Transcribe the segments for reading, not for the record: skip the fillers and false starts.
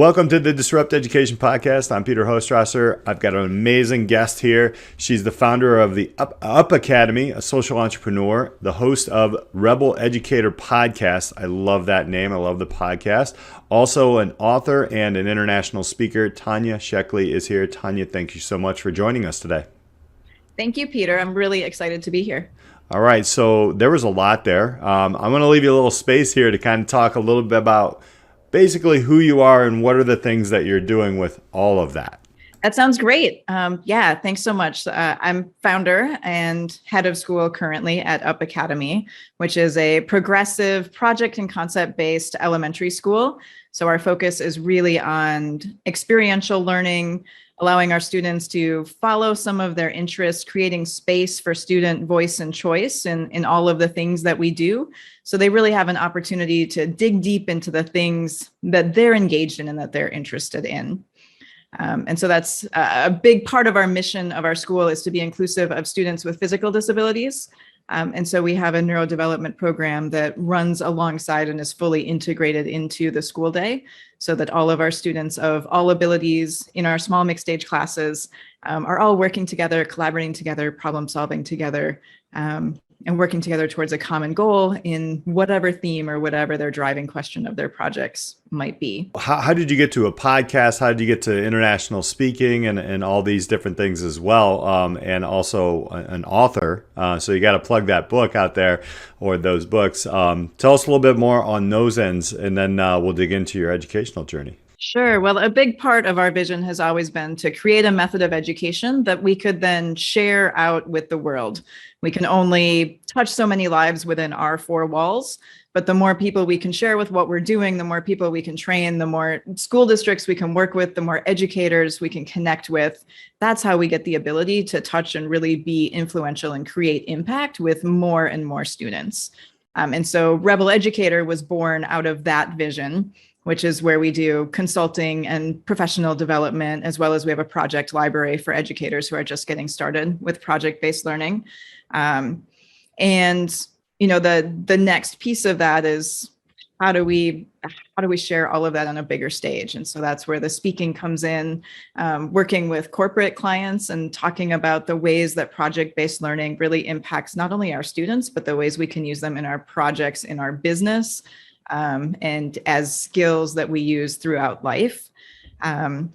Welcome to the Disrupt Education Podcast. I'm Peter Hostrasser. I've got an amazing guest here. She's the founder of the EdUp Academy, a social entrepreneur, the host of Rebel Educator podcast. I love that name. I love the podcast. Also an author and an international speaker. Tanya Sheckley is here. Tanya, thank you so much for joining us today. Thank you, Peter. I'm really excited to be here. All right. So there was a lot there. I'm going to leave you a little space here to kind of talk a little bit about basically who you are and what are the things that you're doing with all of that. That sounds great. Thanks so much. I'm founder and head of school currently at EdUp Academy, which is a progressive project and concept-based elementary school. So our focus is really on experiential learning, allowing our students to follow some of their interests, creating space for student voice and choice in all of the things that we do. So they really have an opportunity to dig deep into the things that they're engaged in and that they're interested in. And so that's a big part of our mission of our school is to be inclusive of students with physical disabilities. And so we have a neurodevelopment program that runs alongside and is fully integrated into the school day so that all of our students of all abilities in our small mixed age classes are all working together, collaborating together, problem solving together, and working together towards a common goal in whatever theme or whatever their driving question of their projects might be. How did you get to a podcast? How did you get to international speaking and all these different things as well? And also an author. So you got to plug that book out there or those books. Tell us a little bit more on those ends, and then we'll dig into your educational journey. Sure. Well, a big part of our vision has always been to create a method of education that we could then share out with the world. We can only touch so many lives within our four walls, but the more people we can share with what we're doing, the more people we can train, the more school districts we can work with, the more educators we can connect with. That's how we get the ability to touch and really be influential and create impact with more and more students. And so Rebel Educator was born out of that vision, which is where we do consulting and professional development, as well as we have a project library for educators who are just getting started with project-based learning. And you know, the next piece of that is how do we share all of that on a bigger stage? And so that's where the speaking comes in, working with corporate clients and talking about the ways that project-based learning really impacts not only our students, but the ways we can use them in our projects, in our business, and as skills that we use throughout life. And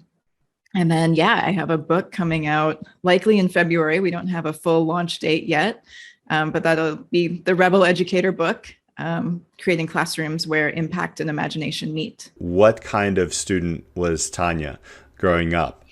then, I have a book coming out likely in February. We don't have a full launch date yet, but that'll be the Rebel Educator book, creating classrooms where impact and imagination meet. What kind of student was Tanya growing up?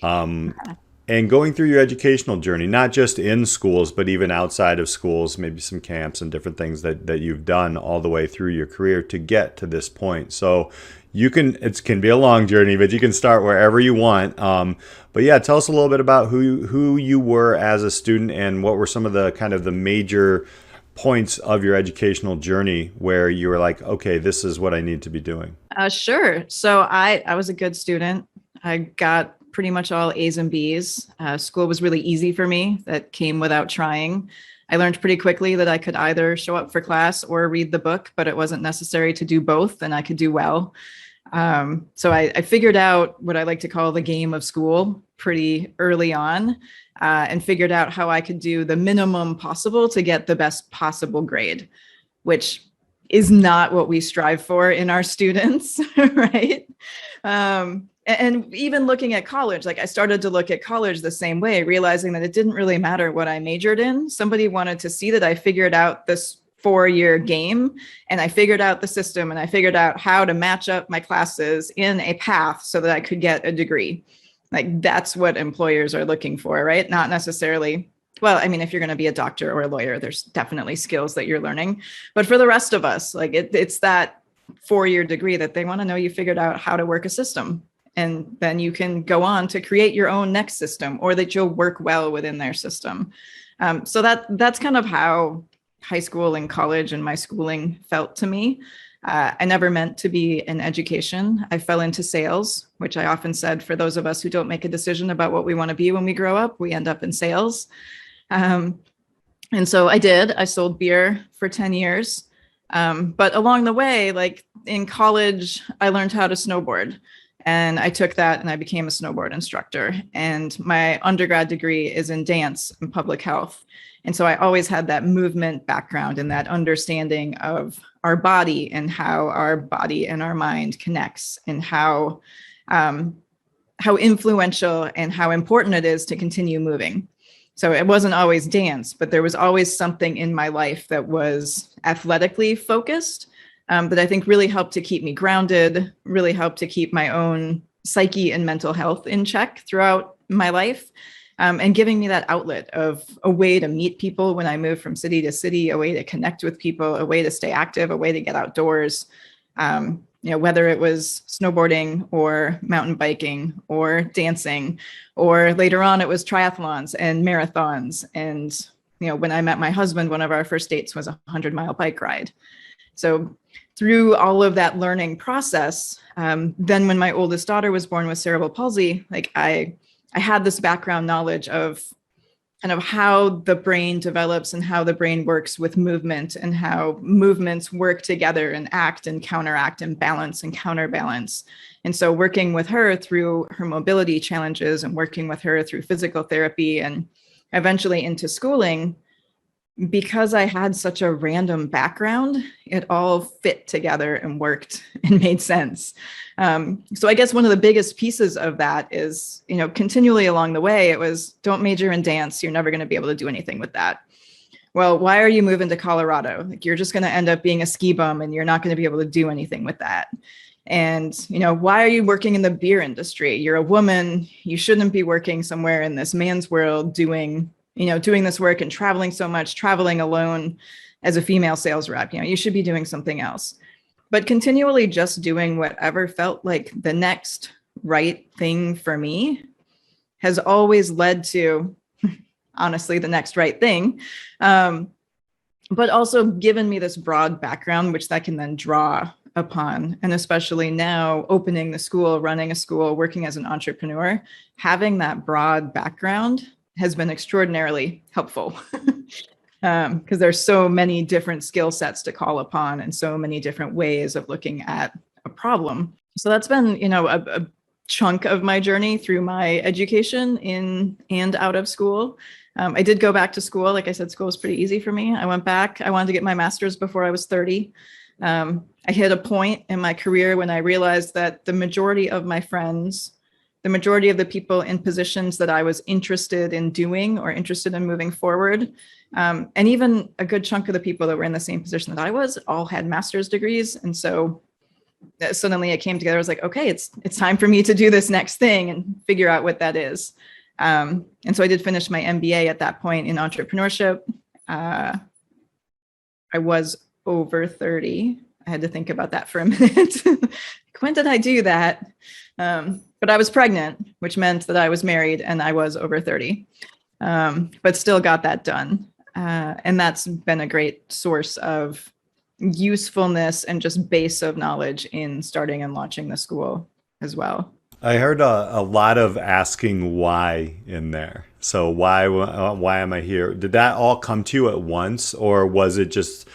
And going through your educational journey, not just in schools, but even outside of schools, maybe some camps and different things that you've done all the way through your career to get to this point. So it can be a long journey, but you can start wherever you want. But yeah, tell us a little bit about who you were as a student and what were some of the kind of the major points of your educational journey where you were like, okay, this is what I need to be doing. Sure. So I was a good student. I got pretty much all A's and B's. School was really easy for me. That came without trying. I learned pretty quickly that I could either show up for class or read the book, but it wasn't necessary to do both, and I could do well. So I figured out what I like to call the game of school pretty early on, and figured out how I could do the minimum possible to get the best possible grade, which is not what we strive for in our students, right? And even looking at college, like I started to look at college the same way, realizing that it didn't really matter what I majored in. Somebody wanted to see that I figured out this 4-year game, and I figured out the system, and I figured out how to match up my classes in a path so that I could get a degree. Like that's what employers are looking for, right? Not necessarily, well, I mean, if you're going to be a doctor or a lawyer, there's definitely skills that you're learning. But for the rest of us, like it's that 4-year degree that they want to know you figured out how to work a system. And then you can go on to create your own next system, or that you'll work well within their system. So that's kind of how high school and college and my schooling felt to me. I never meant to be in education. I fell into sales, which I often said for those of us who don't make a decision about what we want to be when we grow up, we end up in sales. And so I did. I sold beer for 10 years. But along the way, like in college, I learned how to snowboard. And I took that and I became a snowboard instructor. And my undergrad degree is in dance and public health. And so I always had that movement background and that understanding of our body and how our body and our mind connects, and how influential and how important it is to continue moving. So it wasn't always dance, but there was always something in my life that was athletically focused, that I think really helped to keep me grounded, really helped to keep my own psyche and mental health in check throughout my life, and giving me that outlet of a way to meet people when I moved from city to city, a way to connect with people, a way to stay active, a way to get outdoors. Whether it was snowboarding or mountain biking or dancing, or later on it was triathlons and marathons. And, when I met my husband, one of our first dates was a 100-mile bike ride. So through all of that learning process, then when my oldest daughter was born with cerebral palsy, like I had this background knowledge of kind of how the brain develops and how the brain works with movement, and how movements work together and act and counteract and balance and counterbalance. And so working with her through her mobility challenges and working with her through physical therapy and eventually into schooling, because I had such a random background, it all fit together and worked and made sense. So I guess one of the biggest pieces of that is, continually along the way, it was, don't major in dance. You're never going to be able to do anything with that. Well, why are you moving to Colorado? Like, you're just going to end up being a ski bum and you're not going to be able to do anything with that. And, why are you working in the beer industry? You're a woman. You shouldn't be working somewhere in this man's world doing this work and traveling so much, traveling alone as a female sales rep. You should be doing something else. But continually just doing whatever felt like the next right thing for me has always led to, honestly, the next right thing. But also given me this broad background, which that can then draw upon. And especially now, opening the school, running a school, working as an entrepreneur, having that broad background has been extraordinarily helpful, because there's so many different skill sets to call upon and so many different ways of looking at a problem. So that's been, a chunk of my journey through my education in and out of school. I did go back to school. Like I said, school was pretty easy for me. I went back. I wanted to get my master's before I was 30. I hit a point in my career when I realized that the majority of my friends, the majority of the people in positions that I was interested in doing or interested in moving forward, and even a good chunk of the people that were in the same position that I was, all had master's degrees. And so suddenly it came together. I was like, okay, it's time for me to do this next thing and figure out what that is. And so I did finish my MBA at that point in entrepreneurship. I was over 30. I had to think about that for a minute. When did I do that? But I was pregnant, which meant that I was married and I was over 30, but still got that done. And that's been a great source of usefulness and just base of knowledge in starting and launching the school as well. I heard a lot of asking why in there. So why am I here? Did that all come to you at once, or was it just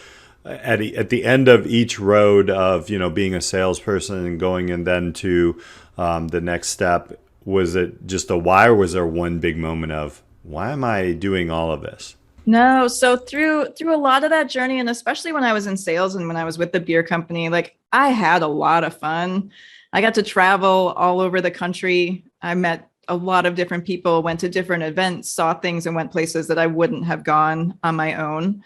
at the end of each road of being a salesperson and going and then to the next step? Was it just a why, or was there one big moment of why am I doing all of this? No. So through a lot of that journey, and especially when I was in sales and when I was with the beer company, like, I had a lot of fun. I got to travel all over the country. I met a lot of different people, went to different events, saw things, and went places that I wouldn't have gone on my own.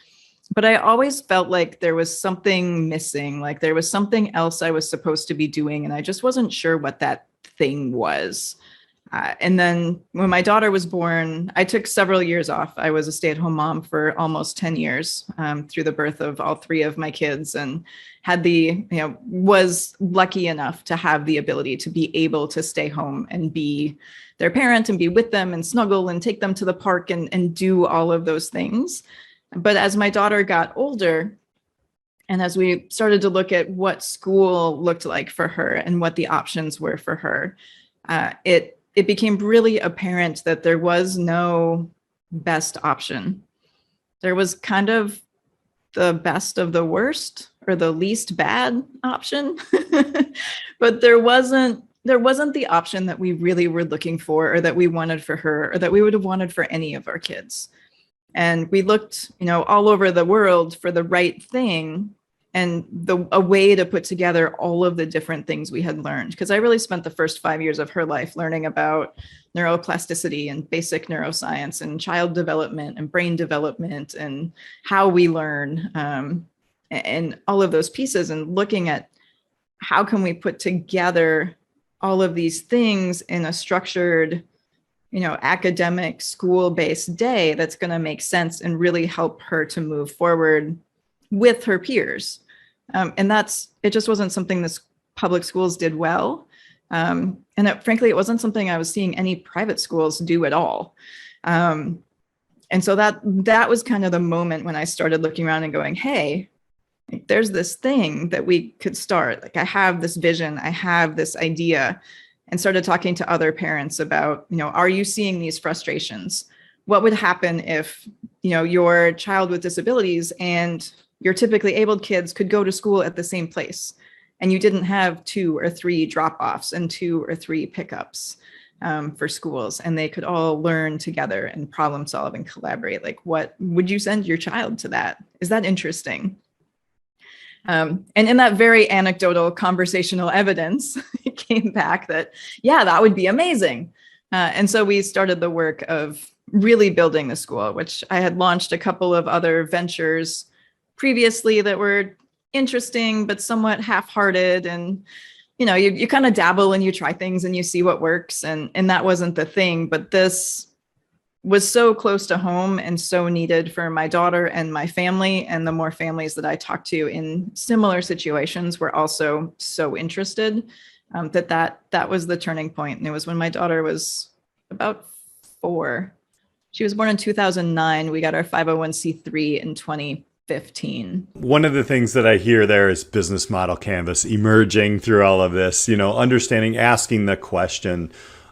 But I always felt like there was something missing, like there was something else I was supposed to be doing, and I just wasn't sure what that thing was. And then when my daughter was born, I took several years off. I was a stay-at-home mom for almost 10 years through the birth of all three of my kids, and was lucky enough to have the ability to be able to stay home and be their parent and be with them and snuggle and take them to the park and do all of those things. But as my daughter got older, and as we started to look at what school looked like for her and what the options were for her, it became really apparent that there was no best option. There was kind of the best of the worst or the least bad option, but there wasn't there wasn't the option that we really were looking for, or that we wanted for her, or that we would have wanted for any of our kids. And we looked, all over the world for the right thing, and a way to put together all of the different things we had learned. Because I really spent the first 5 years of her life learning about neuroplasticity and basic neuroscience and child development and brain development and how we learn, and all of those pieces, and looking at how can we put together all of these things in a structured, academic school-based day that's going to make sense and really help her to move forward with her peers. And it just wasn't something this public schools did well. Frankly, it wasn't something I was seeing any private schools do at all. And so that was kind of the moment when I started looking around and going, hey, there's this thing that we could start. Like, I have this vision, I have this idea, and started talking to other parents about, are you seeing these frustrations? What would happen if, your child with disabilities and your typically abled kids could go to school at the same place, and you didn't have 2 or 3 drop-offs and 2 or 3 pickups for schools, and they could all learn together and problem solve and collaborate? Like, what would you send your child to that? Is that interesting? And in that very anecdotal conversational evidence, it came back that, yeah, that would be amazing. And so we started the work of really building the school, which I had launched a couple of other ventures previously that were interesting, but somewhat half-hearted. And, you kind of dabble and you try things and you see what works. And that wasn't the thing. But this was so close to home and so needed for my daughter and my family. And the more families that I talked to in similar situations were also so interested, that was the turning point. And it was when my daughter was about 4. She was born in 2009. We got our 501c3 in 2015. One of the things that I hear there is business model canvas emerging through all of this, understanding, asking the question.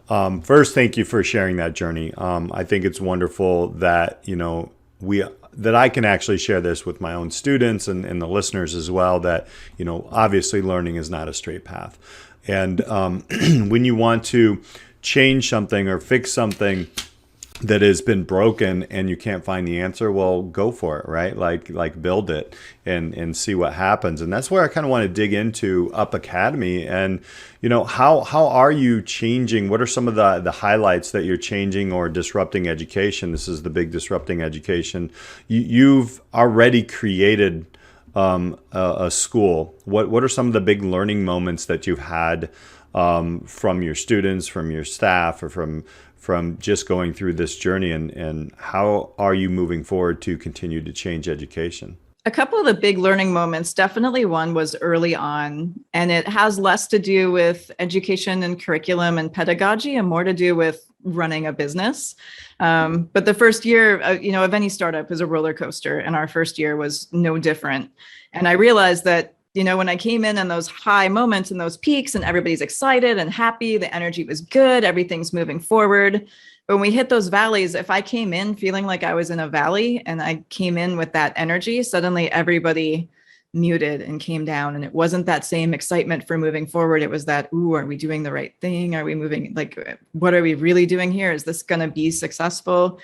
First, thank you for sharing that journey. I think it's wonderful that, that I can actually share this with my own students and the listeners as well, that, obviously learning is not a straight path. And when you want to change something or fix something that has been broken and you can't find the answer, well, go for it, right? Like build it and see what happens. And that's where I kind of want to dig into Up Academy and, how are you changing? What are some of the highlights that you're changing or disrupting education? This is the big disrupting education. You've already created a school. What are some of the big learning moments that you've had from your students, from your staff, or from just going through this journey, and how are you moving forward to continue to change education? A couple of the big learning moments, definitely one was early on, and it has less to do with education and curriculum and pedagogy and more to do with running a business. But the first year, of any startup is a roller coaster, and our first year was no different. And I realized that, when I came in those high moments and those peaks and everybody's excited and happy, the energy was good, everything's moving forward. But when we hit those valleys, if I came in feeling like I was in a valley and I came in with that energy, suddenly everybody muted and came down. And it wasn't that same excitement for moving forward. It was that, ooh, are we doing the right thing? Are we moving? Like, what are we really doing here? Is this going to be successful?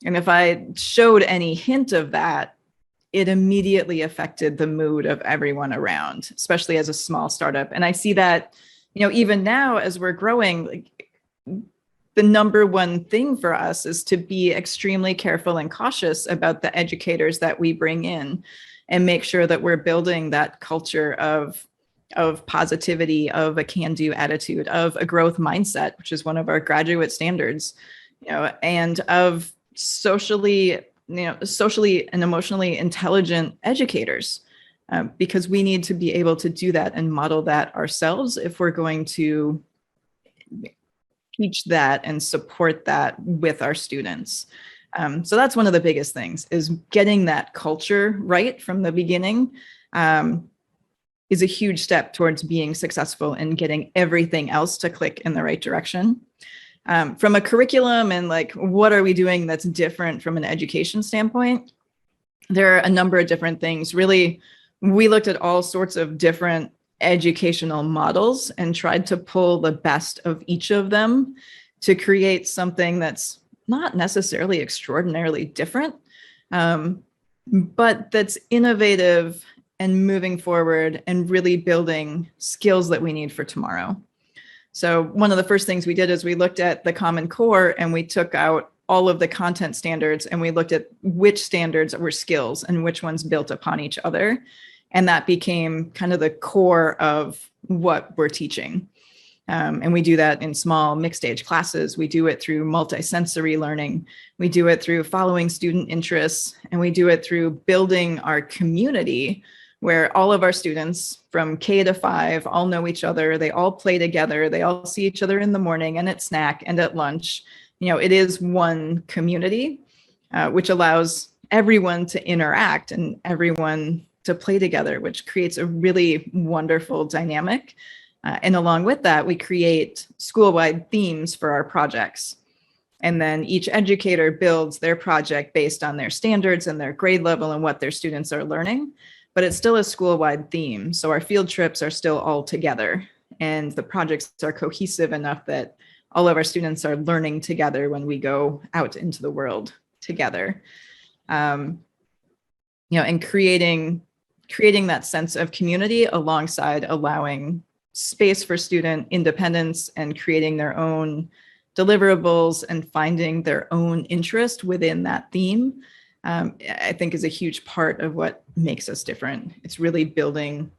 And if I showed any hint of that, it immediately affected the mood of everyone around, especially as a small startup. And I see that, even now as we're growing, like, the number one thing for us is to be extremely careful and cautious about the educators that we bring in, and make sure that we're building that culture of positivity, of a can-do attitude, of a growth mindset, which is one of our graduate standards, and of socially and emotionally intelligent educators, because we need to be able to do that and model that ourselves if we're going to teach that and support that with our students. So that's one of the biggest things, is getting that culture right from the beginning is a huge step towards being successful and getting everything else to click in the right direction. From a curriculum and like, what are we doing that's different from an education standpoint? There are a number of different things. Really, we looked at all sorts of different educational models and tried to pull the best of each of them to create something that's not necessarily extraordinarily different, but that's innovative and moving forward and really building skills that we need for tomorrow. So one of the first things we did is we looked at the Common Core and we took out all of the content standards and we looked at which standards were skills and which ones built upon each other. And that became kind of the core of what we're teaching. And we do that in small mixed stage classes. We do it through multisensory learning. We do it through following student interests, and we do it through building our community where all of our students from K to 5 all know each other. They all play together. They all see each other in the morning and at snack and at lunch. You know, it is one community, which allows everyone to interact and everyone to play together, which creates a really wonderful dynamic. And along with that, we create school-wide themes for our projects. And then each educator builds their project based on their standards and their grade level and what their students are learning. But it's still a school-wide theme. So our field trips are still all together. And the projects are cohesive enough that all of our students are learning together when we go out into the world together. And creating that sense of community alongside allowing space for student independence and creating their own deliverables and finding their own interest within that theme, I think is a huge part of what makes us different. It's really building,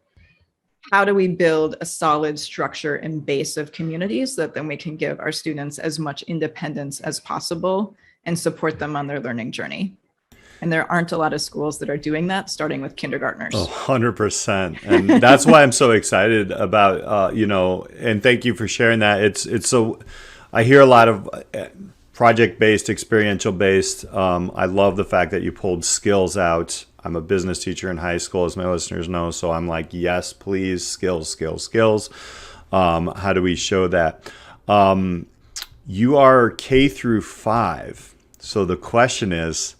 how do we build a solid structure and base of communities that then we can give our students as much independence as possible and support them on their learning journey. And there aren't a lot of schools that are doing that, starting with kindergartners. 100%. And that's why I'm so excited about, and thank you for sharing that. It's so, I hear a lot of project-based, experiential-based. I love the fact that you pulled skills out. I'm a business teacher in high school, as my listeners know. So I'm like, yes, please, skills. How do we show that? You are K through 5. So the question is,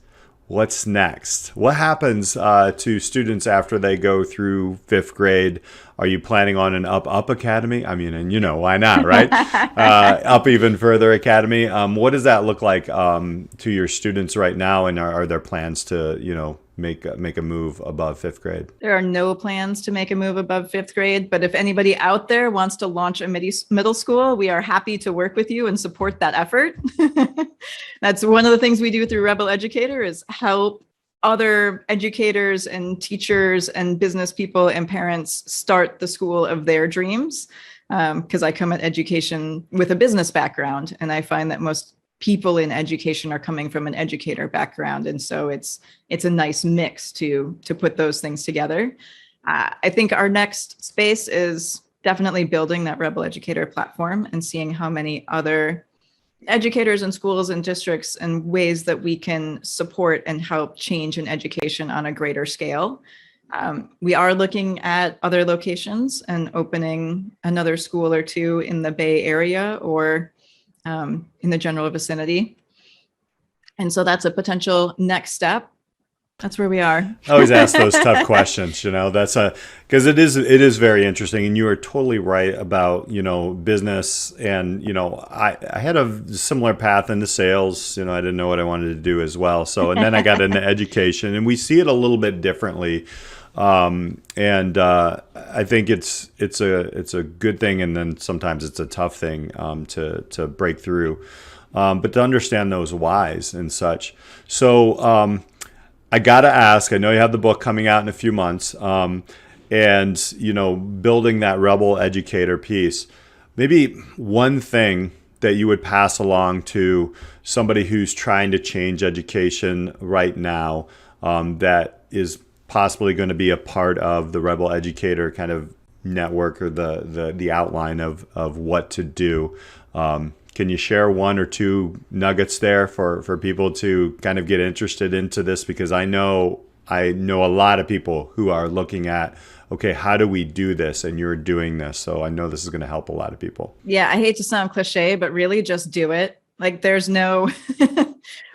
what's next? What happens to students after they go through 5th grade? Are you planning on an up academy? I mean, and why not, right? Up even further academy. What does that look like to your students right now? And are there plans to, make a move above 5th grade? There are no plans to make a move above 5th grade, but if anybody out there wants to launch a middle school, we are happy to work with you and support that effort. That's one of the things we do through Rebel Educator, is help other educators and teachers and business people and parents start the school of their dreams. Because I come at education with a business background, and I find that most people in education are coming from an educator background. And so it's a nice mix to put those things together. I think our next space is definitely building that Rebel Educator platform and seeing how many other educators and schools and districts and ways that we can support and help change in education on a greater scale. We are looking at other locations and opening another school or two in the Bay Area or in the general vicinity. And so that's a potential next step. That's where we are. I always ask those tough questions, because it is very interesting. And you are totally right about, business. And, I had a similar path into sales. I didn't know what I wanted to do as well. So, and then I got into education, and we see it a little bit differently. And I think it's a good thing, and then sometimes it's a tough thing to break through, but to understand those whys and such. So I gotta ask. I know you have the book coming out in a few months, and building that Rebel Educator piece. Maybe one thing that you would pass along to somebody who's trying to change education right now, that is possibly going to be a part of the Rebel Educator kind of network, or the outline of what to do. Can you share one or two nuggets there for people to kind of get interested into this? Because I know a lot of people who are looking at, okay, how do we do this? And you're doing this. So I know this is going to help a lot of people. Yeah, I hate to sound cliche, but really just do it. Like, there's no,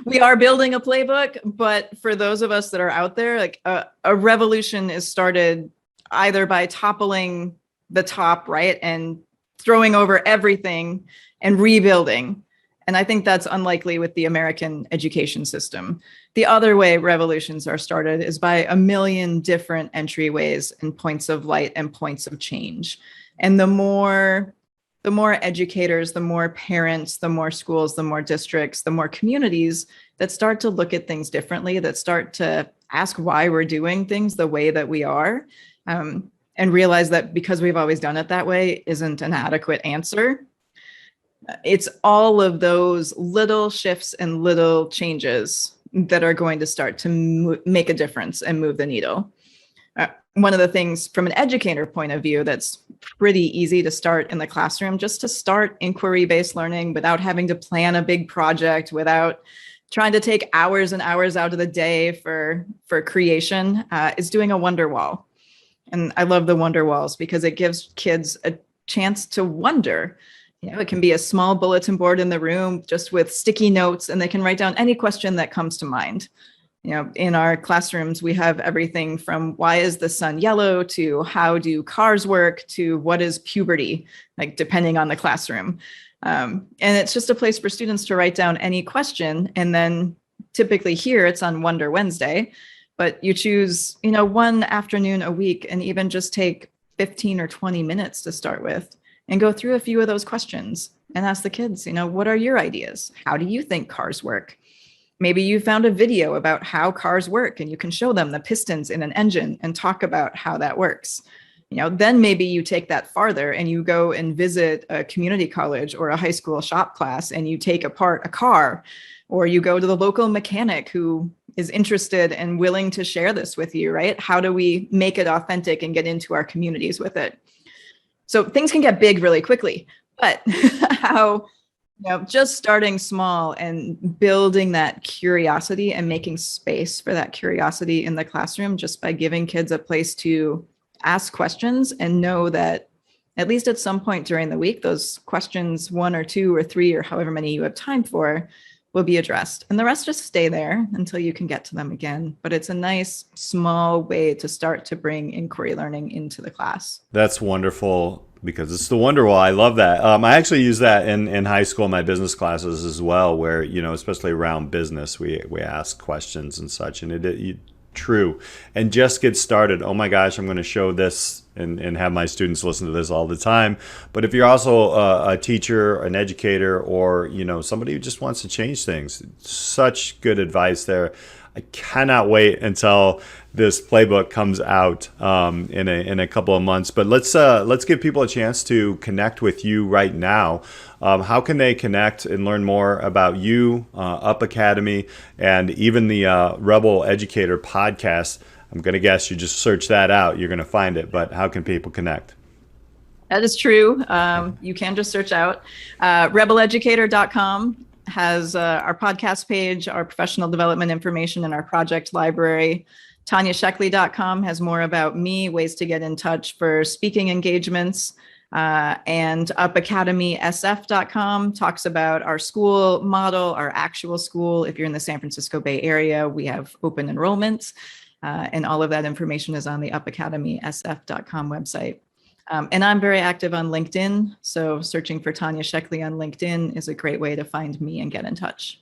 we are building a playbook, but for those of us that are out there, like a revolution is started either by toppling the top, right? And throwing over everything and rebuilding. And I think that's unlikely with the American education system. The other way revolutions are started is by a million different entryways and points of light and points of change. And the more educators, the more parents, the more schools, the more districts, the more communities that start to look at things differently, that start to ask why we're doing things the way that we are, and realize that because we've always done it that way isn't an adequate answer. It's all of those little shifts and little changes that are going to start to make a difference and move the needle. One of the things from an educator point of view that's pretty easy to start in the classroom, just to start inquiry-based learning without having to plan a big project, without trying to take hours and hours out of the day for creation, is doing a wonder wall. And I love the wonder walls because it gives kids a chance to wonder. It can be a small bulletin board in the room just with sticky notes, and they can write down any question that comes to mind. In our classrooms, we have everything from why is the sun yellow to how do cars work to what is puberty, like depending on the classroom. And it's just a place for students to write down any question. And then typically here it's on Wonder Wednesday, but you choose, one afternoon a week and even just take 15 or 20 minutes to start with and go through a few of those questions and ask the kids, what are your ideas? How do you think cars work? Maybe you found a video about how cars work and you can show them the pistons in an engine and talk about how that works. Then maybe you take that farther and you go and visit a community college or a high school shop class and you take apart a car, or you go to the local mechanic who is interested and willing to share this with you, right? How do we make it authentic and get into our communities with it? So things can get big really quickly, but how just starting small and building that curiosity and making space for that curiosity in the classroom just by giving kids a place to ask questions and know that at least at some point during the week, those questions, 1 or 2 or 3 or however many you have time for, will be addressed. And the rest just stay there until you can get to them again. But it's a nice small way to start to bring inquiry learning into the class. That's wonderful, because it's the wonder wall. I love that. I actually use that in high school, in my business classes as well, where, especially around business, we ask questions and such, and it true. And just get started. Oh my gosh, I'm going to show this and have my students listen to this all the time. But if you're also a teacher, an educator, or, somebody who just wants to change things, such good advice there. I cannot wait until this playbook comes out in a couple of months. But let's give people a chance to connect with you right now. How can they connect and learn more about you, Up Academy, and even the Rebel Educator podcast? I'm going to guess you just search that out. You're going to find it. But how can people connect? That is true. You can just search out rebeleducator.com. has our podcast page, our professional development information, and our project library. TanyaSheckley.com has more about me, ways to get in touch for speaking engagements. And UpAcademySF.com talks about our school model, our actual school. If you're in the San Francisco Bay Area, we have open enrollments. And all of that information is on the UpAcademySF.com website. And I'm very active on LinkedIn. So searching for Tanya Sheckley on LinkedIn is a great way to find me and get in touch.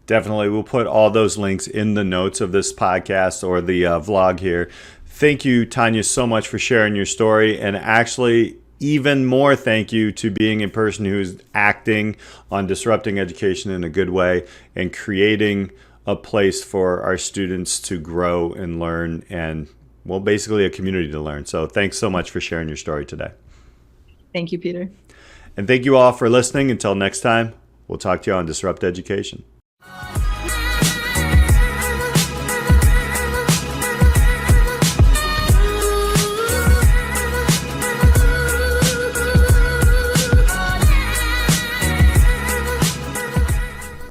Definitely. We'll put all those links in the notes of this podcast or the vlog here. Thank you, Tanya, so much for sharing your story. And actually, even more thank you to being a person who's acting on disrupting education in a good way and creating a place for our students to grow and learn, and basically a community to learn. So thanks so much for sharing your story today. Thank you, Peter. And thank you all for listening. Until next time, we'll talk to you on Disrupt Education.